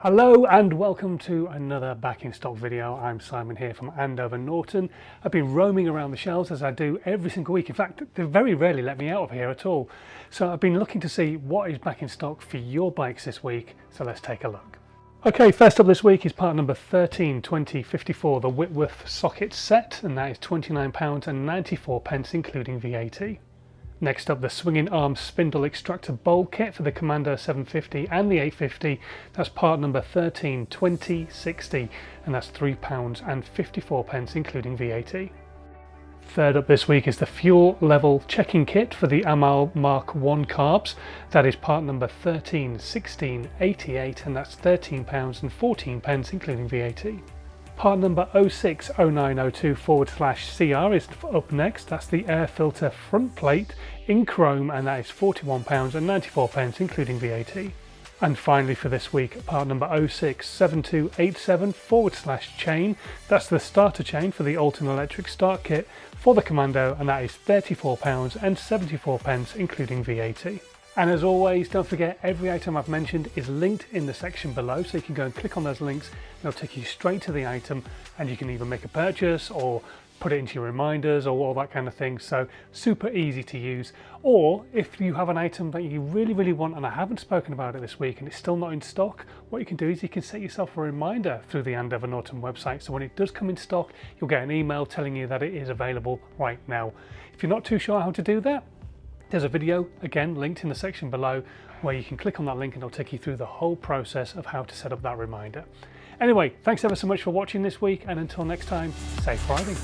Hello and welcome to another back in stock video. I'm Simon here from Andover Norton. I've been roaming around the shelves as I do every single week. In fact, they very rarely let me out of here at all. So I've been looking to see what is back in stock for your bikes this week. So let's take a look. Okay, first up this week is part number 132054, the Whitworth socket set, and that is £29.94 including VAT. Next up, the swinging arm spindle extractor bowl kit for the Commando 750 and the 850. That's part number 132060, and that's £3.54 including VAT. Third up this week is the fuel level checking kit for the Amal Mark 1 carbs. That is part number 131688, and that's £13.14 including VAT. Part number 060902/CR is up next. That's the air filter front plate in chrome, and that is £41.94 including VAT. And finally for this week, part number 067287/chain. That's the starter chain for the Alton electric start kit for the Commando, and that is £34.74 including VAT. And as always, don't forget, every item I've mentioned is linked in the section below, so you can go and click on those links and they'll take you straight to the item, and you can either make a purchase or put it into your reminders or all that kind of thing. So super easy to use. Or if you have an item that you really want and I haven't spoken about it this week and it's still not in stock, what you can do is you can set yourself a reminder through the Andover Norton website, so when it does come in stock you'll get an email telling you that it is available right now. If you're not too sure how to do that, there's a video, again, linked in the section below, where you can click on that link and it'll take you through the whole process of how to set up that reminder. Anyway, thanks ever so much for watching this week, and until next time, safe riding.